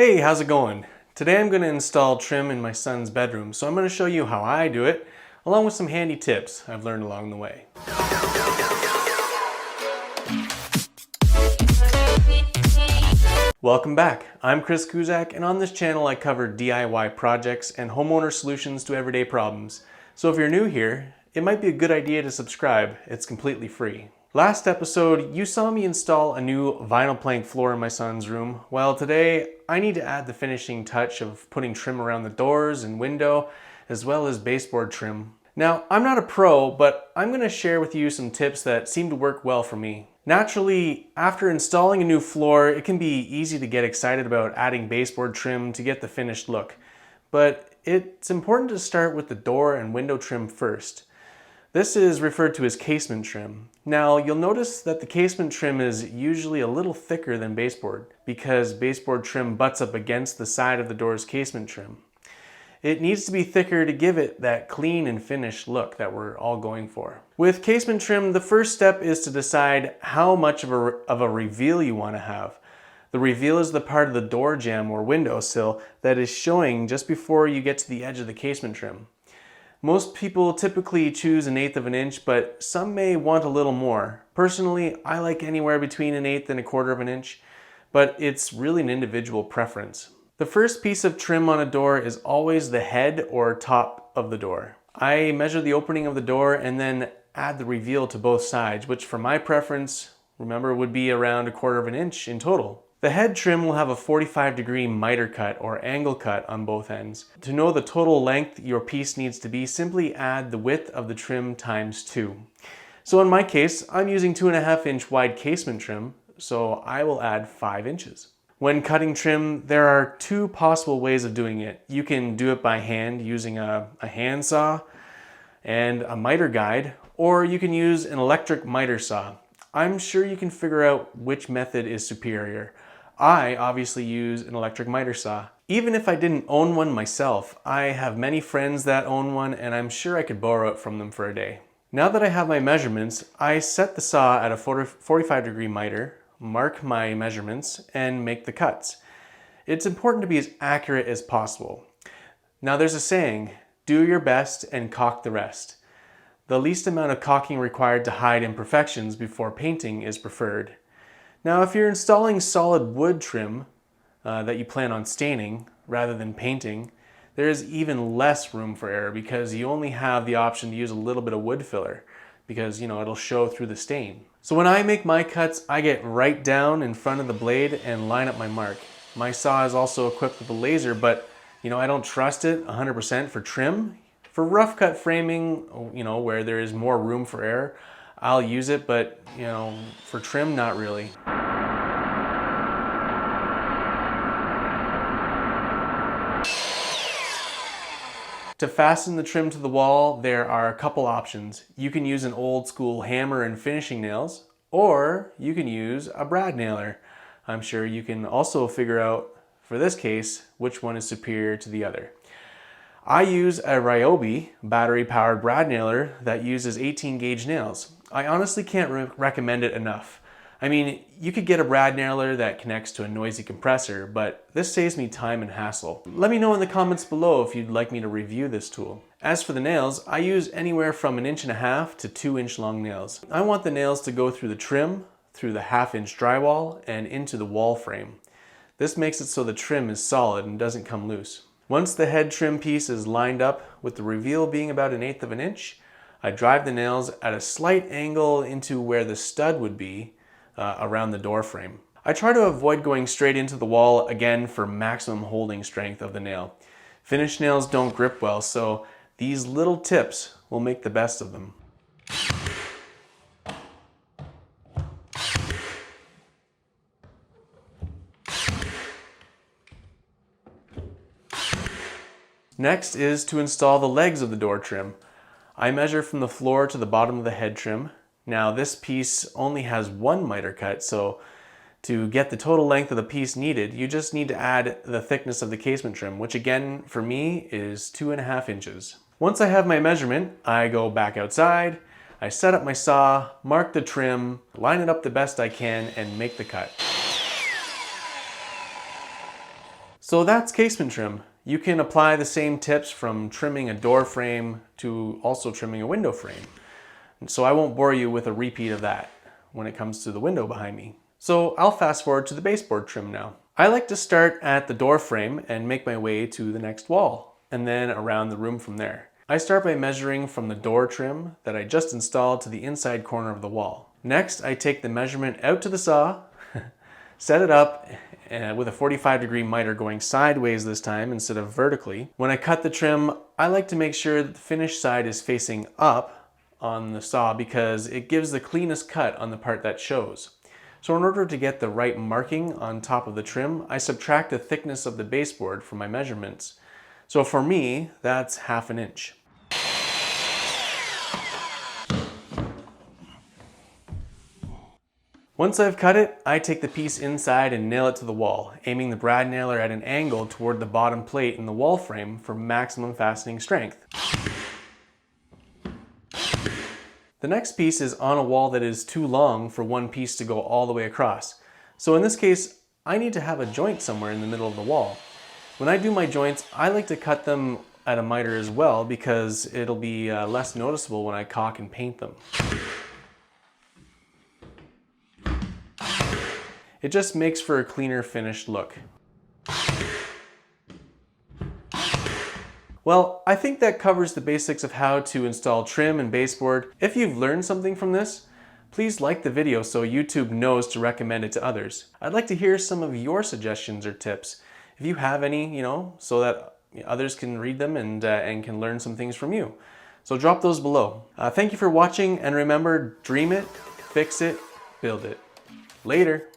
Hey, how's it going? Today I'm going to install trim in my son's bedroom, so I'm going to show you how I do it, along with some handy tips I've learned along the way. Welcome back. I'm Chris Kuzak, and on this channel I cover DIY projects and homeowner solutions to everyday problems. So if you're new here, it might be a good idea to subscribe. It's completely free. Last episode, you saw me install a new vinyl plank floor in my son's room. Well, today I need to add the finishing touch of putting trim around the doors and window, as well as baseboard trim. Now, I'm not a pro, but I'm going to share with you some tips that seem to work well for me. Naturally, after installing a new floor, it can be easy to get excited about adding baseboard trim to get the finished look. But it's important to start with the door and window trim first. This is referred to as casement trim. Now, you'll notice that the casement trim is usually a little thicker than baseboard because baseboard trim butts up against the side of the door's casement trim. It needs to be thicker to give it that clean and finished look that we're all going for. With casement trim, the first step is to decide how much of a reveal you want to have. The reveal is the part of the door jamb or windowsill that is showing just before you get to the edge of the casement trim. Most people typically choose 1/8 of an inch, but some may want a little more. Personally, I like anywhere between 1/8 and 1/4 of an inch, but it's really an individual preference. The first piece of trim on a door is always the head or top of the door. I measure the opening of the door and then add the reveal to both sides, which for my preference, remember, would be around 1/4 of an inch in total. The head trim will have a 45-degree miter cut or angle cut on both ends. To know the total length your piece needs to be, simply add the width of the trim times 2. So in my case, I'm using 2.5-inch wide casement trim, so I will add 5 inches. When cutting trim, there are 2 possible ways of doing it. You can do it by hand using a handsaw and a miter guide, or you can use an electric miter saw. I'm sure you can figure out which method is superior. I obviously use an electric miter saw. Even if I didn't own one myself, I have many friends that own one, and I'm sure I could borrow it from them for a day. Now that I have my measurements, I set the saw at a 45-degree miter, mark my measurements, and make the cuts. It's important to be as accurate as possible. Now there's a saying, do your best and caulk the rest. The least amount of caulking required to hide imperfections before painting is preferred. Now, if you're installing solid wood trim that you plan on staining rather than painting, there is even less room for error because you only have the option to use a little bit of wood filler because, it'll show through the stain. So when I make my cuts, I get right down in front of the blade and line up my mark. My saw is also equipped with a laser, but, I don't trust it 100% for trim. For rough cut framing, where there is more room for error, I'll use it, but, for trim, not really. To fasten the trim to the wall, there are a couple options. You can use an old school hammer and finishing nails, or you can use a brad nailer. I'm sure you can also figure out, for this case, which one is superior to the other. I use a Ryobi battery-powered brad nailer that uses 18-gauge nails. I honestly can't recommend it enough. I mean, you could get a brad nailer that connects to a noisy compressor, but this saves me time and hassle. Let me know in the comments below if you'd like me to review this tool. As for the nails, I use anywhere from 1.5 to 2-inch long nails. I want the nails to go through the trim, through the 1/2-inch drywall, and into the wall frame. This makes it so the trim is solid and doesn't come loose. Once the head trim piece is lined up with the reveal being about 1/8 of an inch, I drive the nails at a slight angle into where the stud would be around the door frame. I try to avoid going straight into the wall again for maximum holding strength of the nail. Finished nails don't grip well, so these little tips will make the best of them. Next is to install the legs of the door trim. I measure from the floor to the bottom of the head trim. Now this piece only has 1 miter cut, so to get the total length of the piece needed, you just need to add the thickness of the casement trim, which again, for me, is 2.5 inches. Once I have my measurement, I go back outside, I set up my saw, mark the trim, line it up the best I can, and make the cut. So that's casement trim. You can apply the same tips from trimming a door frame to also trimming a window frame. So I won't bore you with a repeat of that when it comes to the window behind me. So I'll fast forward to the baseboard trim now. I like to start at the door frame and make my way to the next wall, and then around the room from there. I start by measuring from the door trim that I just installed to the inside corner of the wall. Next, I take the measurement out to the saw, set it up with a 45-degree miter going sideways this time instead of vertically. When I cut the trim, I like to make sure that the finished side is facing up on the saw because it gives the cleanest cut on the part that shows. So in order to get the right marking on top of the trim, I subtract the thickness of the baseboard from my measurements. So for me, that's 1/2 inch. Once I've cut it, I take the piece inside and nail it to the wall, aiming the brad nailer at an angle toward the bottom plate in the wall frame for maximum fastening strength. The next piece is on a wall that is too long for one piece to go all the way across. So in this case, I need to have a joint somewhere in the middle of the wall. When I do my joints, I like to cut them at a miter as well because it'll be less noticeable when I caulk and paint them. It just makes for a cleaner finished look. Well, I think that covers the basics of how to install trim and baseboard. If you've learned something from this, please like the video so YouTube knows to recommend it to others. I'd like to hear some of your suggestions or tips. If you have any, so that others can read them and can learn some things from you. So drop those below. Thank you for watching, and remember, dream it, fix it, build it. Later.